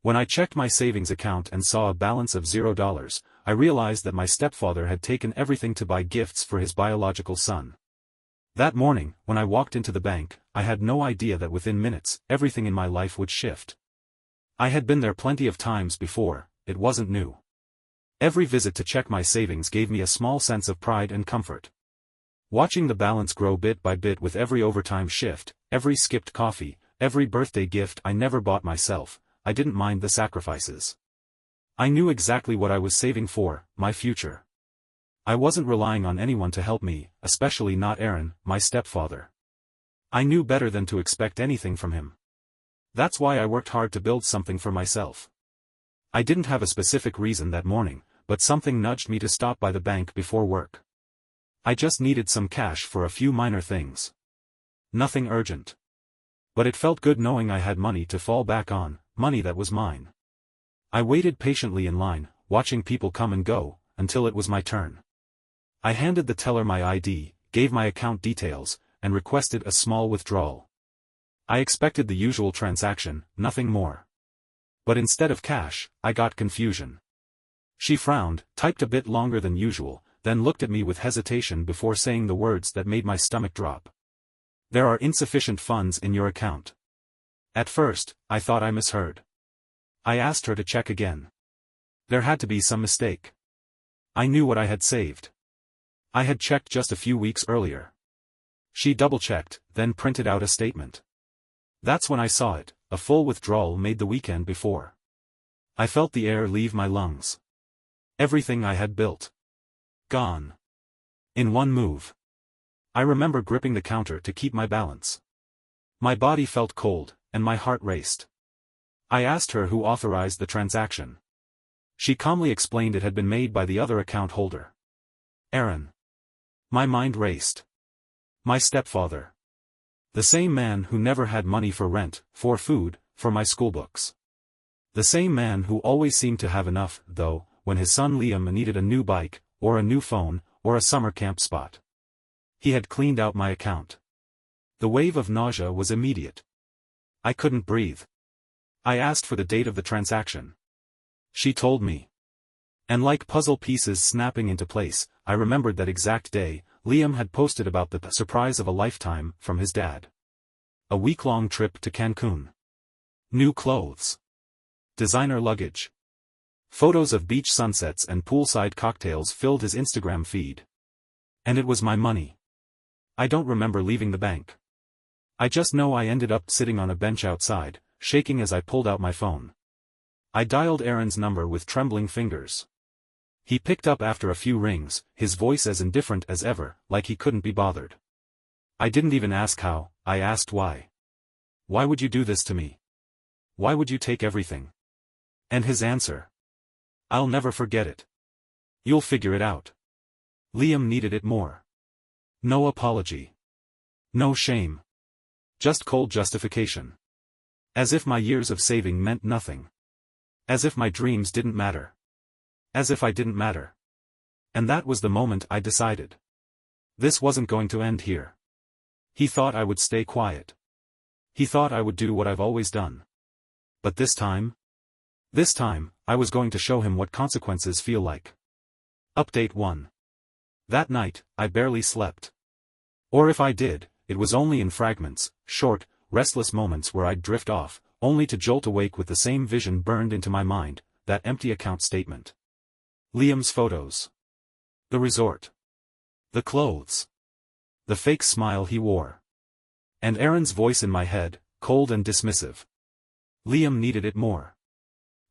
When I checked my savings account and saw a balance of $0, I realized that my stepfather had taken everything to buy gifts for his biological son. That morning, when I walked into the bank, I had no idea that within minutes, everything in my life would shift. I had been there plenty of times before, it wasn't new. Every visit to check my savings gave me a small sense of pride and comfort. Watching the balance grow bit by bit with every overtime shift, every skipped coffee, every birthday gift I never bought myself, I didn't mind the sacrifices. I knew exactly what I was saving for, my future. I wasn't relying on anyone to help me, especially not Aaron, my stepfather. I knew better than to expect anything from him. That's why I worked hard to build something for myself. I didn't have a specific reason that morning, but something nudged me to stop by the bank before work. I just needed some cash for a few minor things. Nothing urgent. But it felt good knowing I had money to fall back on, money that was mine. I waited patiently in line, watching people come and go, until it was my turn. I handed the teller my ID, gave my account details, and requested a small withdrawal. I expected the usual transaction, nothing more. But instead of cash, I got confusion. She frowned, typed a bit longer than usual, then looked at me with hesitation before saying the words that made my stomach drop. "There are insufficient funds in your account." At first, I thought I misheard. I asked her to check again. There had to be some mistake. I knew what I had saved. I had checked just a few weeks earlier. She double-checked, then printed out a statement. That's when I saw it, a full withdrawal made the weekend before. I felt the air leave my lungs. Everything I had built. Gone. In one move. I remember gripping the counter to keep my balance. My body felt cold, and my heart raced. I asked her who authorized the transaction. She calmly explained it had been made by the other account holder. Aaron. My mind raced. My stepfather. The same man who never had money for rent, for food, for my schoolbooks. The same man who always seemed to have enough, though, when his son Liam needed a new bike, or a new phone, or a summer camp spot. He had cleaned out my account. The wave of nausea was immediate. I couldn't breathe. I asked for the date of the transaction. She told me. And like puzzle pieces snapping into place, I remembered that exact day, Liam had posted about the surprise of a lifetime from his dad. A week-long trip to Cancun. New clothes. Designer luggage. Photos of beach sunsets and poolside cocktails filled his Instagram feed. And it was my money. I don't remember leaving the bank. I just know I ended up sitting on a bench outside, shaking as I pulled out my phone. I dialed Aaron's number with trembling fingers. He picked up after a few rings, his voice as indifferent as ever, like he couldn't be bothered. I didn't even ask how, I asked why. Why would you do this to me? Why would you take everything? And his answer. I'll never forget it. You'll figure it out. Liam needed it more. No apology. No shame. Just cold justification. As if my years of saving meant nothing. As if my dreams didn't matter. As if I didn't matter. And that was the moment I decided. This wasn't going to end here. He thought I would stay quiet. He thought I would do what I've always done. But this time? This time, I was going to show him what consequences feel like. Update 1. That night, I barely slept. Or if I did, it was only in fragments, short, restless moments where I'd drift off, only to jolt awake with the same vision burned into my mind, that empty account statement. Liam's photos. The resort. The clothes. The fake smile he wore. And Aaron's voice in my head, cold and dismissive. Liam needed it more.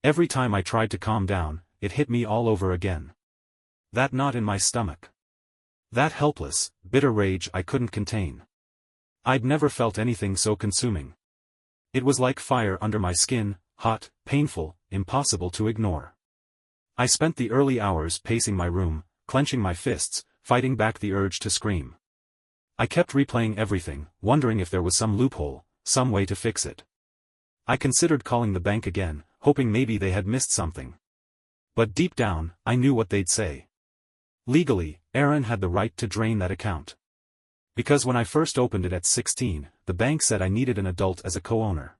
Every time I tried to calm down, it hit me all over again. That knot in my stomach. That helpless, bitter rage I couldn't contain. I'd never felt anything so consuming. It was like fire under my skin, hot, painful, impossible to ignore. I spent the early hours pacing my room, clenching my fists, fighting back the urge to scream. I kept replaying everything, wondering if there was some loophole, some way to fix it. I considered calling the bank again, hoping maybe they had missed something. But deep down, I knew what they'd say. Legally, Aaron had the right to drain that account. Because when I first opened it at 16, the bank said I needed an adult as a co-owner.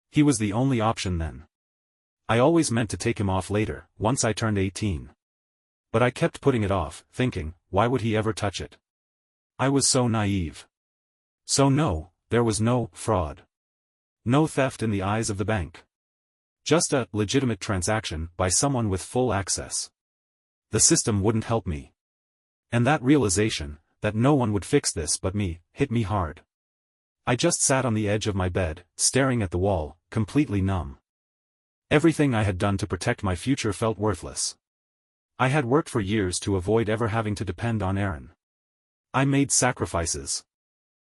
He was the only option then. I always meant to take him off later, once I turned 18. But I kept putting it off, thinking, why would he ever touch it? I was so naive. So no, there was no fraud. No theft in the eyes of the bank. Just a legitimate transaction by someone with full access. The system wouldn't help me. And that realization, that no one would fix this but me, hit me hard. I just sat on the edge of my bed, staring at the wall, completely numb. Everything I had done to protect my future felt worthless. I had worked for years to avoid ever having to depend on Aaron. I made sacrifices.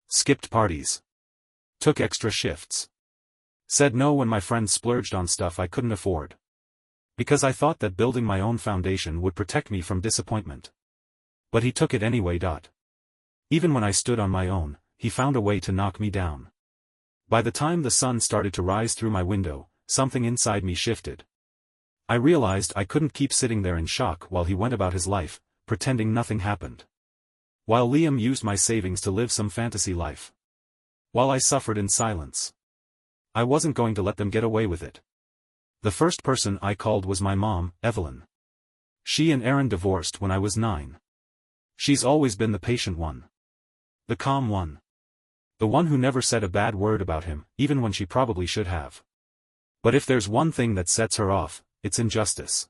Skipped parties. Took extra shifts. Said no when my friends splurged on stuff I couldn't afford. Because I thought that building my own foundation would protect me from disappointment. But he took it anyway. Even when I stood on my own, he found a way to knock me down. By the time the sun started to rise through my window, something inside me shifted. I realized I couldn't keep sitting there in shock while he went about his life, pretending nothing happened. While Liam used my savings to live some fantasy life. While I suffered in silence. I wasn't going to let them get away with it. The first person I called was my mom, Evelyn. She and Aaron divorced when I was 9. She's always been the patient one. The calm one. The one who never said a bad word about him, even when she probably should have. But if there's one thing that sets her off, it's injustice.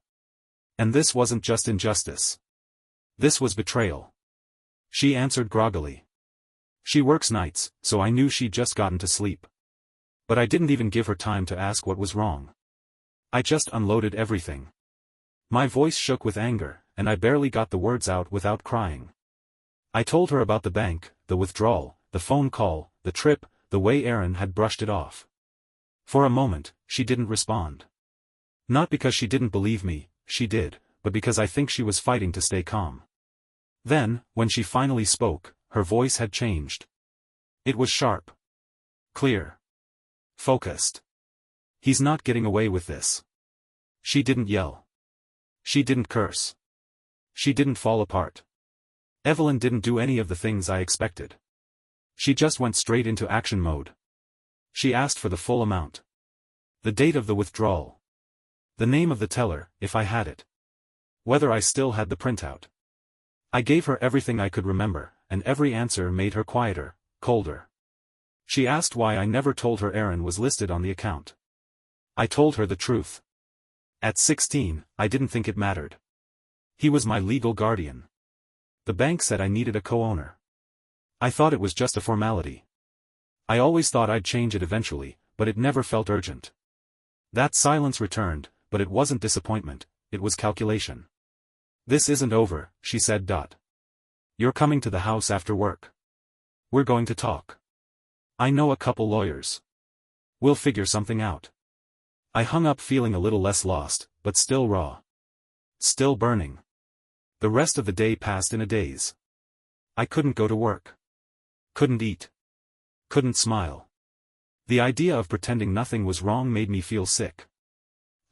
And this wasn't just injustice. This was betrayal. She answered groggily. She works nights, so I knew she'd just gotten to sleep. But I didn't even give her time to ask what was wrong. I just unloaded everything. My voice shook with anger, and I barely got the words out without crying. I told her about the bank, the withdrawal, the phone call, the trip, the way Aaron had brushed it off. For a moment, she didn't respond. Not because she didn't believe me, she did, but because I think she was fighting to stay calm. Then, when she finally spoke, her voice had changed. It was sharp. Clear. Focused. He's not getting away with this. She didn't yell. She didn't curse. She didn't fall apart. Evelyn didn't do any of the things I expected. She just went straight into action mode. She asked for the full amount. The date of the withdrawal. The name of the teller, if I had it. Whether I still had the printout. I gave her everything I could remember, and every answer made her quieter, colder. She asked why I never told her Aaron was listed on the account. I told her the truth. At 16, I didn't think it mattered. He was my legal guardian. The bank said I needed a co-owner. I thought it was just a formality. I always thought I'd change it eventually, but it never felt urgent. That silence returned, but it wasn't disappointment, it was calculation. This isn't over, she said. You're coming to the house after work. We're going to talk. I know a couple lawyers. We'll figure something out. I hung up feeling a little less lost, but still raw. Still burning. The rest of the day passed in a daze. I couldn't go to work. Couldn't eat. Couldn't smile. The idea of pretending nothing was wrong made me feel sick.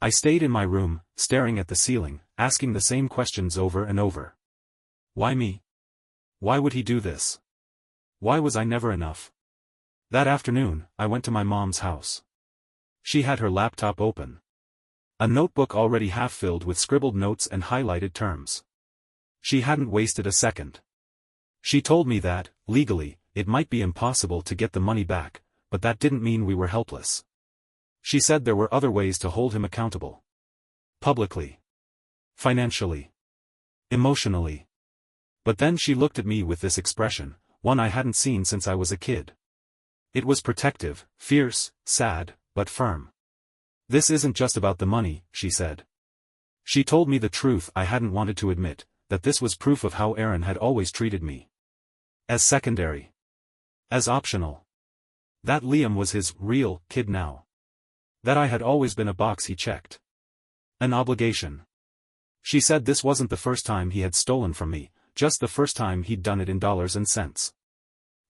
I stayed in my room, staring at the ceiling, asking the same questions over and over. Why me? Why would he do this? Why was I never enough? That afternoon, I went to my mom's house. She had her laptop open. A notebook already half filled with scribbled notes and highlighted terms. She hadn't wasted a second. She told me that, legally, it might be impossible to get the money back, but that didn't mean we were helpless. She said there were other ways to hold him accountable. Publicly. Financially. Emotionally. But then she looked at me with this expression, one I hadn't seen since I was a kid. It was protective, fierce, sad, but firm. This isn't just about the money, she said. She told me the truth I hadn't wanted to admit, that this was proof of how Aaron had always treated me. As secondary. As optional. That Liam was his real kid now. That I had always been a box he checked. An obligation. She said this wasn't the first time he had stolen from me, just the first time he'd done it in dollars and cents.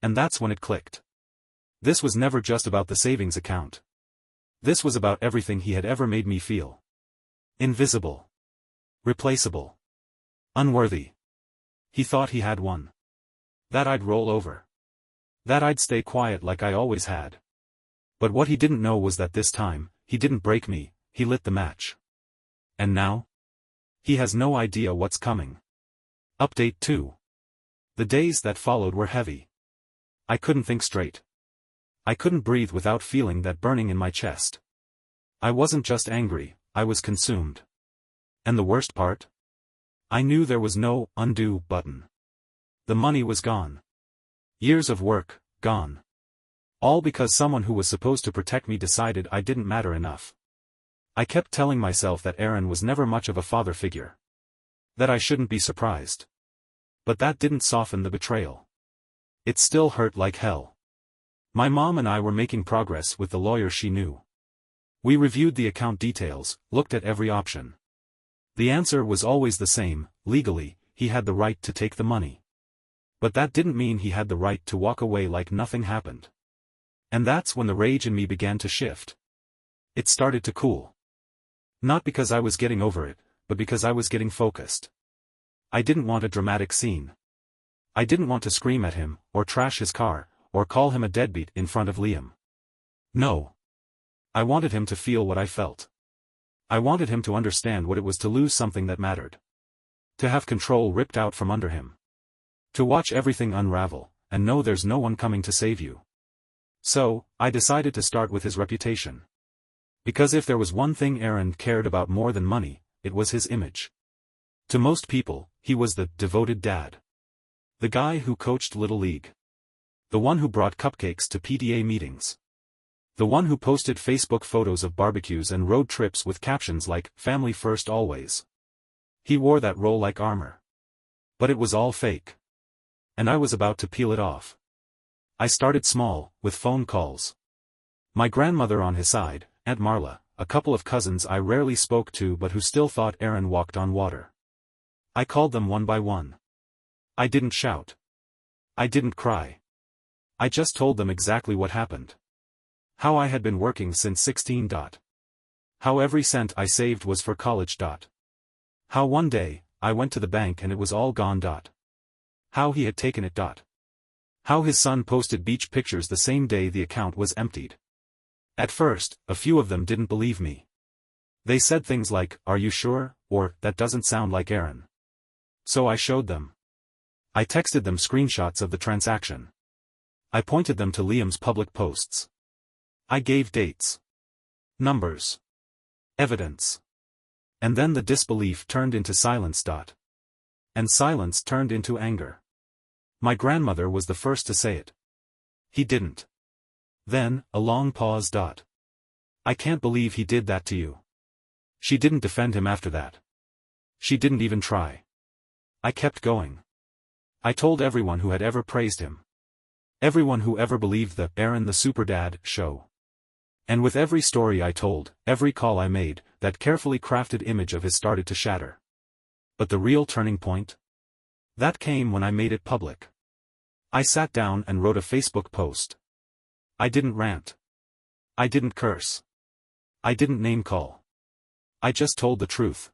And that's when it clicked. This was never just about the savings account. This was about everything he had ever made me feel. Invisible. Replaceable. Unworthy. He thought he had one. That I'd roll over. That I'd stay quiet like I always had. But what he didn't know was that this time, he didn't break me, he lit the match. And now? He has no idea what's coming. Update 2. The days that followed were heavy. I couldn't think straight. I couldn't breathe without feeling that burning in my chest. I wasn't just angry, I was consumed. And the worst part? I knew there was no undo button. The money was gone. Years of work, gone. All because someone who was supposed to protect me decided I didn't matter enough. I kept telling myself that Aaron was never much of a father figure. That I shouldn't be surprised. But that didn't soften the betrayal. It still hurt like hell. My mom and I were making progress with the lawyer she knew. We reviewed the account details, looked at every option. The answer was always the same: legally, he had the right to take the money. But that didn't mean he had the right to walk away like nothing happened. And that's when the rage in me began to shift. It started to cool. Not because I was getting over it, but because I was getting focused. I didn't want a dramatic scene. I didn't want to scream at him, or trash his car, or call him a deadbeat in front of Liam. No. I wanted him to feel what I felt. I wanted him to understand what it was to lose something that mattered. To have control ripped out from under him. To watch everything unravel, and know there's no one coming to save you. So, I decided to start with his reputation. Because if there was one thing Aaron cared about more than money, it was his image. To most people, he was the devoted dad. The guy who coached Little League. The one who brought cupcakes to PTA meetings. The one who posted Facebook photos of barbecues and road trips with captions like, "Family first always." He wore that role like armor. But it was all fake. And I was about to peel it off. I started small, with phone calls. My grandmother on his side, Aunt Marla, a couple of cousins I rarely spoke to but who still thought Aaron walked on water. I called them one by one. I didn't shout. I didn't cry. I just told them exactly what happened. How I had been working since 16. How every cent I saved was for college. How one day, I went to the bank and it was all gone. How he had taken it. How his son posted beach pictures the same day the account was emptied. At first, a few of them didn't believe me. They said things like, "Are you sure?" or, "That doesn't sound like Aaron." So I showed them. I texted them screenshots of the transaction. I pointed them to Liam's public posts. I gave dates. Numbers. Evidence. And then the disbelief turned into silence. And silence turned into anger. My grandmother was the first to say it. He didn't. Then, a long pause. I can't believe he did that to you. She didn't defend him after that. She didn't even try. I kept going. I told everyone who had ever praised him. Everyone who ever believed the Aaron the Superdad show. And with every story I told, every call I made, that carefully crafted image of his started to shatter. But the real turning point? That came when I made it public. I sat down and wrote a Facebook post. I didn't rant. I didn't curse. I didn't name-call. I just told the truth.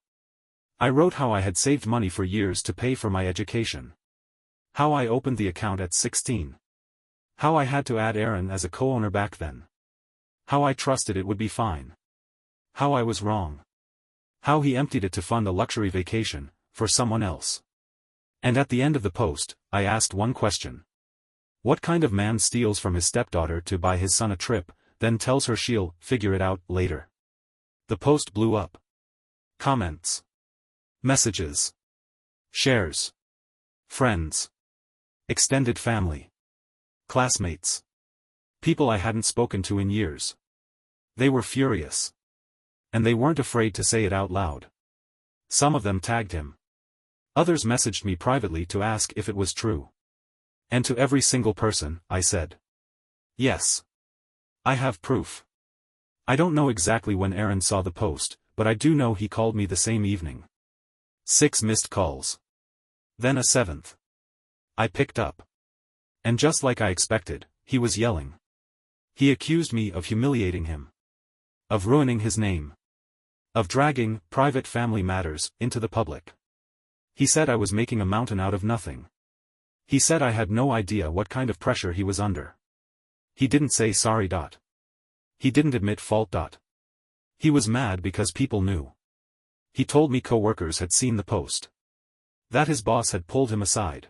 I wrote how I had saved money for years to pay for my education. How I opened the account at 16. How I had to add Aaron as a co-owner back then. How I trusted it would be fine. How I was wrong. How he emptied it to fund a luxury vacation, for someone else. And at the end of the post, I asked one question. What kind of man steals from his stepdaughter to buy his son a trip, then tells her she'll figure it out later? The post blew up. Comments. Messages. Shares. Friends. Extended family. Classmates. People I hadn't spoken to in years. They were furious. And they weren't afraid to say it out loud. Some of them tagged him. Others messaged me privately to ask if it was true. And to every single person, I said, yes. I have proof. I don't know exactly when Aaron saw the post, but I do know he called me the same evening. 6 missed calls. Then a 7th. I picked up. And just like I expected, he was yelling. He accused me of humiliating him. Of ruining his name. Of dragging private family matters into the public. He said I was making a mountain out of nothing. He said I had no idea what kind of pressure he was under. He didn't say sorry. He didn't admit fault. He was mad because people knew. He told me coworkers had seen the post. That his boss had pulled him aside.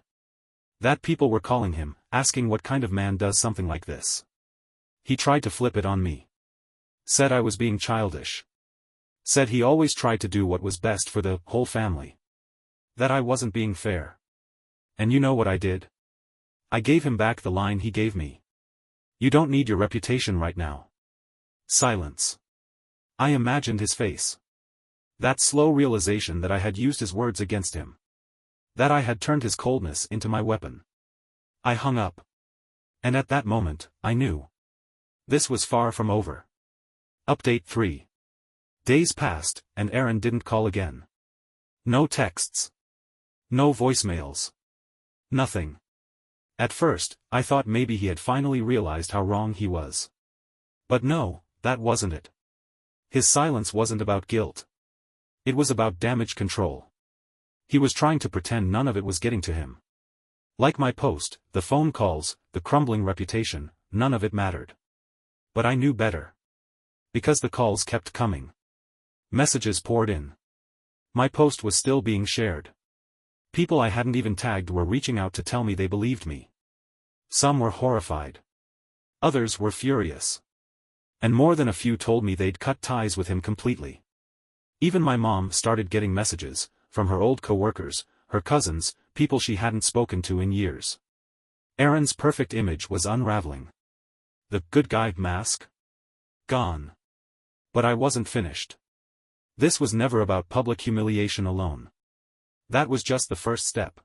That people were calling him, asking what kind of man does something like this. He tried to flip it on me. Said I was being childish. Said he always tried to do what was best for the whole family. That I wasn't being fair. And you know what I did? I gave him back the line he gave me. You don't need your reputation right now. Silence. I imagined his face. That slow realization that I had used his words against him. That I had turned his coldness into my weapon. I hung up. And at that moment, I knew. This was far from over. Update 3. Days passed, and Aaron didn't call again. No texts. No voicemails. Nothing. At first, I thought maybe he had finally realized how wrong he was. But no, that wasn't it. His silence wasn't about guilt. It was about damage control. He was trying to pretend none of it was getting to him. Like my post, the phone calls, the crumbling reputation, none of it mattered. But I knew better. Because the calls kept coming. Messages poured in. My post was still being shared. People I hadn't even tagged were reaching out to tell me they believed me. Some were horrified. Others were furious. And more than a few told me they'd cut ties with him completely. Even my mom started getting messages, from her old coworkers, her cousins, people she hadn't spoken to in years. Aaron's perfect image was unraveling. The good guy mask? Gone. But I wasn't finished. This was never about public humiliation alone. That was just the first step.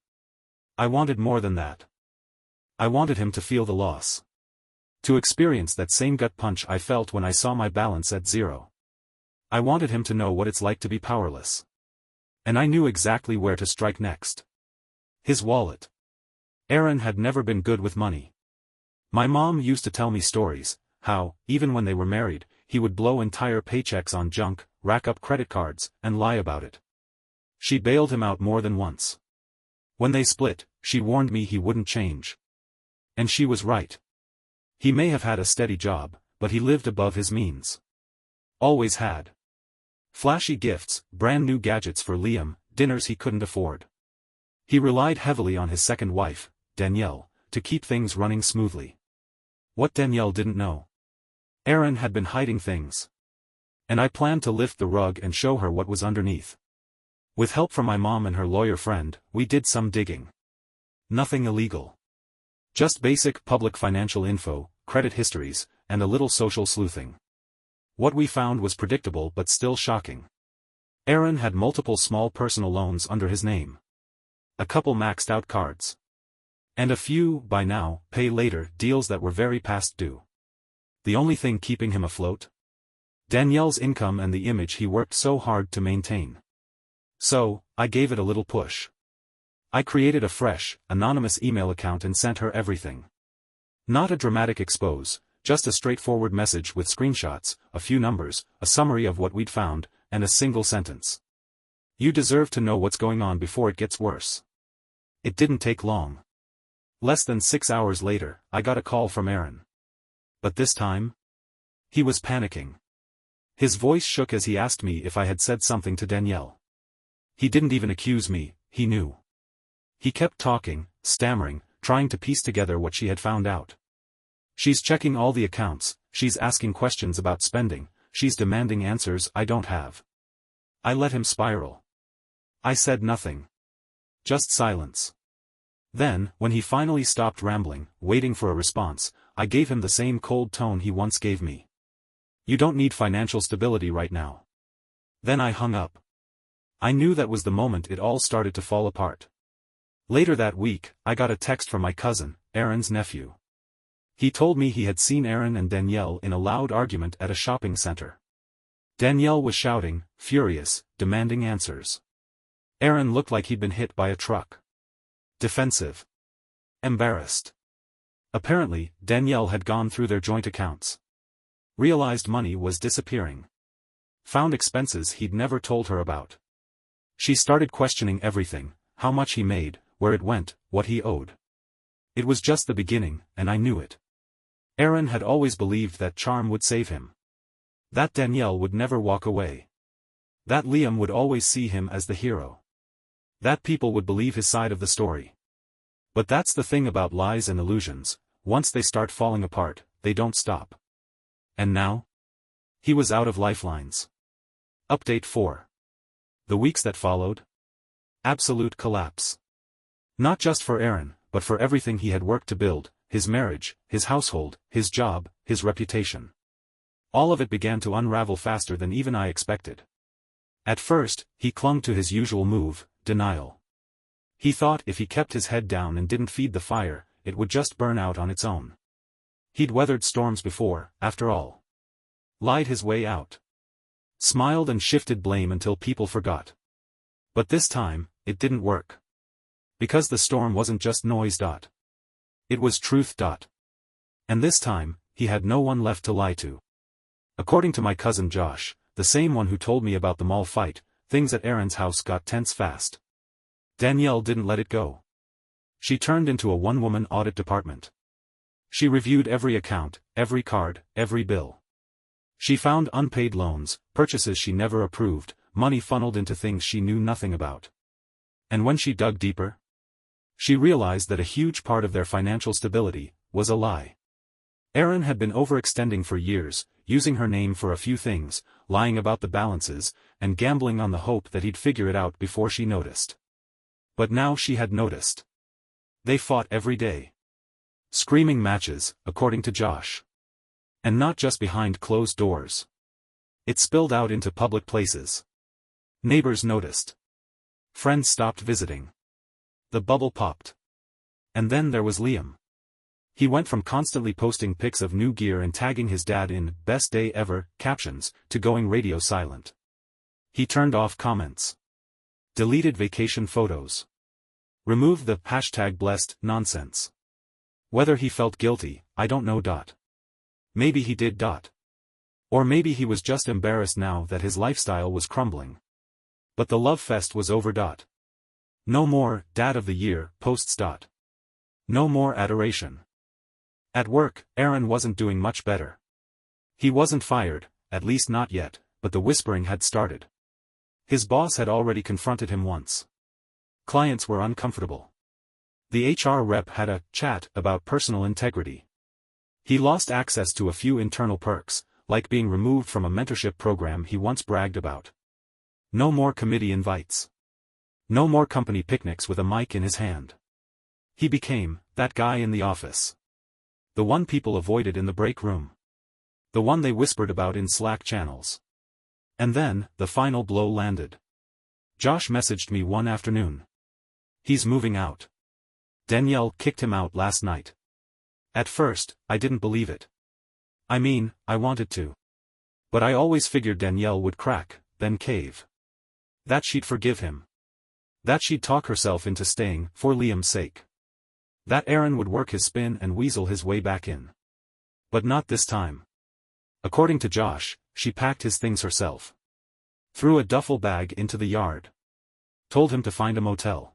I wanted more than that. I wanted him to feel the loss. To experience that same gut punch I felt when I saw my balance at zero. I wanted him to know what it's like to be powerless. And I knew exactly where to strike next. His wallet. Aaron had never been good with money. My mom used to tell me stories, how, even when they were married, he would blow entire paychecks on junk, rack up credit cards, and lie about it. She bailed him out more than once. When they split, she warned me he wouldn't change. And she was right. He may have had a steady job, but he lived above his means. Always had. Flashy gifts, brand new gadgets for Liam, dinners he couldn't afford. He relied heavily on his second wife, Danielle, to keep things running smoothly. What Danielle didn't know. Aaron had been hiding things. And I planned to lift the rug and show her what was underneath. With help from my mom and her lawyer friend, we did some digging. Nothing illegal. Just basic public financial info, credit histories, and a little social sleuthing. What we found was predictable but still shocking. Aaron had multiple small personal loans under his name. A couple maxed out cards. And a few, by now, pay later deals that were very past due. The only thing keeping him afloat? Danielle's income and the image he worked so hard to maintain. So, I gave it a little push. I created a fresh, anonymous email account and sent her everything. Not a dramatic expose, just a straightforward message with screenshots, a few numbers, a summary of what we'd found, and a single sentence. You deserve to know what's going on before it gets worse. It didn't take long. Less than 6 hours later, I got a call from Aaron. But this time? He was panicking. His voice shook as he asked me if I had said something to Danielle. He didn't even accuse me, he knew. He kept talking, stammering, trying to piece together what she had found out. She's checking all the accounts, she's asking questions about spending, she's demanding answers I don't have. I let him spiral. I said nothing. Just silence. Then, when he finally stopped rambling, waiting for a response, I gave him the same cold tone he once gave me. You don't need financial stability right now. Then I hung up. I knew that was the moment it all started to fall apart. Later that week, I got a text from my cousin, Aaron's nephew. He told me he had seen Aaron and Danielle in a loud argument at a shopping center. Danielle was shouting, furious, demanding answers. Aaron looked like he'd been hit by a truck. Defensive. Embarrassed. Apparently, Danielle had gone through their joint accounts. Realized money was disappearing. Found expenses he'd never told her about. She started questioning everything, how much he made, where it went, what he owed. It was just the beginning, and I knew it. Aaron had always believed that charm would save him. That Danielle would never walk away. That Liam would always see him as the hero. That people would believe his side of the story. But that's the thing about lies and illusions, once they start falling apart, they don't stop. And now? He was out of lifelines. Update 4. The weeks that followed? Absolute collapse. Not just for Aaron, but for everything he had worked to build, his marriage, his household, his job, his reputation. All of it began to unravel faster than even I expected. At first, he clung to his usual move, denial. He thought if he kept his head down and didn't feed the fire, it would just burn out on its own. He'd weathered storms before, after all. Lied his way out. Smiled and shifted blame until people forgot. But this time, it didn't work. Because the storm wasn't just noise. It was truth. And this time, he had no one left to lie to. According to my cousin Josh, the same one who told me about the mall fight, things at Aaron's house got tense fast. Danielle didn't let it go. She turned into a one-woman audit department. She reviewed every account, every card, every bill. She found unpaid loans, purchases she never approved, money funneled into things she knew nothing about. And when she dug deeper, she realized that a huge part of their financial stability was a lie. Aaron had been overextending for years, using her name for a few things, lying about the balances, and gambling on the hope that he'd figure it out before she noticed. But now she had noticed. They fought every day. Screaming matches, according to Josh. And not just behind closed doors. It spilled out into public places. Neighbors noticed. Friends stopped visiting. The bubble popped. And then there was Liam. He went from constantly posting pics of new gear and tagging his dad in "best day ever" captions, to going radio silent. He turned off comments. Deleted vacation photos. Removed the #blessed nonsense. Whether he felt guilty, I don't know. Maybe he did. Or maybe he was just embarrassed now that his lifestyle was crumbling. But the love fest was over. No more "Dad of the Year" posts. No more adoration. At work, Aaron wasn't doing much better. He wasn't fired, at least not yet, but the whispering had started. His boss had already confronted him once. Clients were uncomfortable. The HR rep had a chat about personal integrity. He lost access to a few internal perks, like being removed from a mentorship program he once bragged about. No more committee invites. No more company picnics with a mic in his hand. He became that guy in the office. The one people avoided in the break room. The one they whispered about in Slack channels. And then, the final blow landed. Josh messaged me one afternoon. He's moving out. Danielle kicked him out last night. At first, I didn't believe it. I mean, I wanted to. But I always figured Danielle would crack, then cave. That she'd forgive him. That she'd talk herself into staying, for Liam's sake. That Aaron would work his spin and weasel his way back in. But not this time. According to Josh, she packed his things herself. Threw a duffel bag into the yard. Told him to find a motel.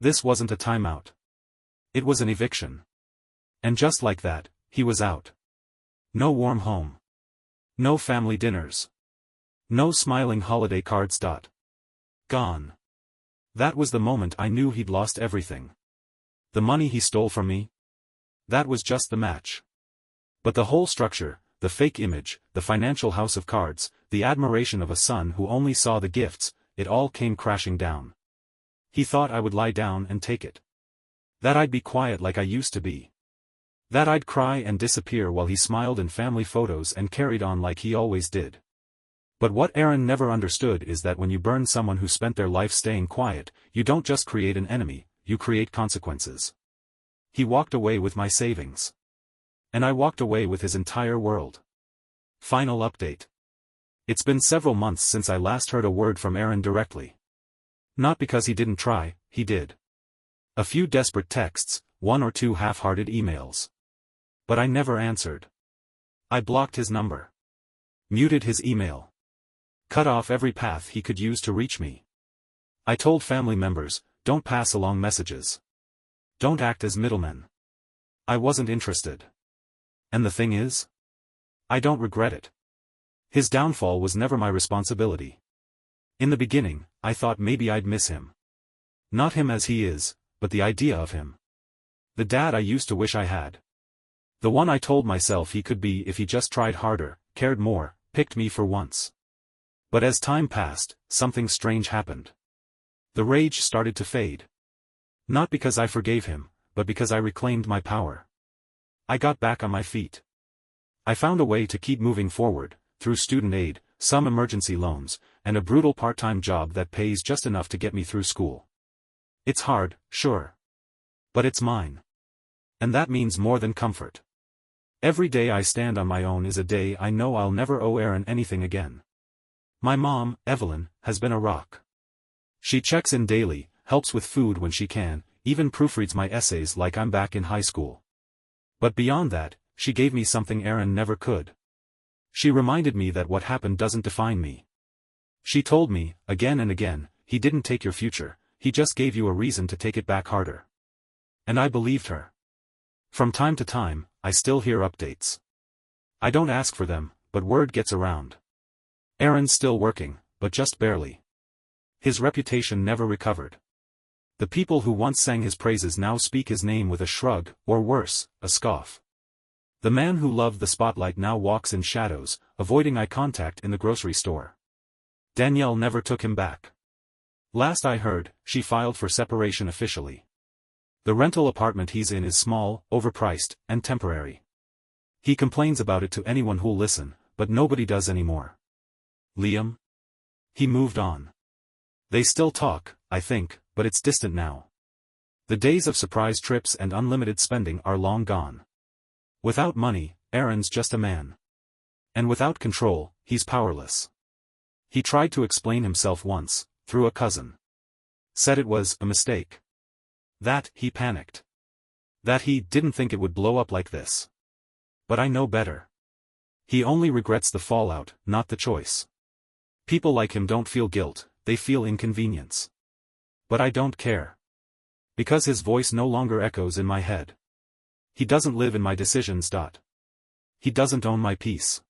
This wasn't a timeout. It was an eviction. And just like that, he was out. No warm home. No family dinners. No smiling holiday cards. Gone. That was the moment I knew he'd lost everything. The money he stole from me? That was just the match. But the whole structure, the fake image, the financial house of cards, the admiration of a son who only saw the gifts, it all came crashing down. He thought I would lie down and take it. That I'd be quiet like I used to be. That I'd cry and disappear while he smiled in family photos and carried on like he always did. But what Aaron never understood is that when you burn someone who spent their life staying quiet, you don't just create an enemy, you create consequences. He walked away with my savings. And I walked away with his entire world. Final update. It's been several months since I last heard a word from Aaron directly. Not because he didn't try, he did. A few desperate texts, one or two half-hearted emails. But I never answered. I blocked his number. Muted his email. Cut off every path he could use to reach me. I told family members, don't pass along messages. Don't act as middlemen. I wasn't interested. And the thing is? I don't regret it. His downfall was never my responsibility. In the beginning, I thought maybe I'd miss him. Not him as he is, but the idea of him. The dad I used to wish I had. The one I told myself he could be if he just tried harder, cared more, picked me for once. But as time passed, something strange happened. The rage started to fade. Not because I forgave him, but because I reclaimed my power. I got back on my feet. I found a way to keep moving forward, through student aid, some emergency loans, and a brutal part-time job that pays just enough to get me through school. It's hard, sure. But it's mine. And that means more than comfort. Every day I stand on my own is a day I know I'll never owe Aaron anything again. My mom, Evelyn, has been a rock. She checks in daily, helps with food when she can, even proofreads my essays like I'm back in high school. But beyond that, she gave me something Aaron never could. She reminded me that what happened doesn't define me. She told me, again and again, he didn't take your future, he just gave you a reason to take it back harder. And I believed her. From time to time, I still hear updates. I don't ask for them, but word gets around. Aaron's still working, but just barely. His reputation never recovered. The people who once sang his praises now speak his name with a shrug, or worse, a scoff. The man who loved the spotlight now walks in shadows, avoiding eye contact in the grocery store. Danielle never took him back. Last I heard, she filed for separation officially. The rental apartment he's in is small, overpriced, and temporary. He complains about it to anyone who'll listen, but nobody does anymore. Liam? He moved on. They still talk, I think, but it's distant now. The days of surprise trips and unlimited spending are long gone. Without money, Aaron's just a man. And without control, he's powerless. He tried to explain himself once, through a cousin. Said it was a mistake. That he panicked. That he didn't think it would blow up like this. But I know better. He only regrets the fallout, not the choice. People like him don't feel guilt, they feel inconvenience. But I don't care. Because his voice no longer echoes in my head. He doesn't live in my decisions. He doesn't own my peace.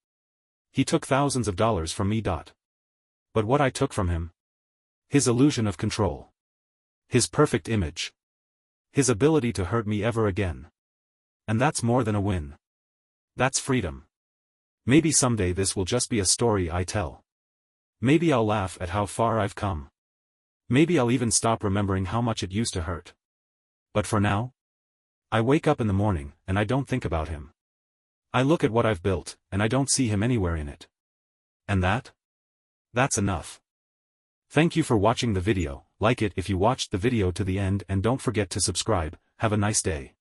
He took thousands of dollars from me. But what I took from him? His illusion of control. His perfect image. His ability to hurt me ever again. And that's more than a win. That's freedom. Maybe someday this will just be a story I tell. Maybe I'll laugh at how far I've come. Maybe I'll even stop remembering how much it used to hurt. But for now? I wake up in the morning, and I don't think about him. I look at what I've built, and I don't see him anywhere in it. And that's enough. Thank you for watching the video, like it if you watched the video to the end and don't forget to subscribe. Have a nice day.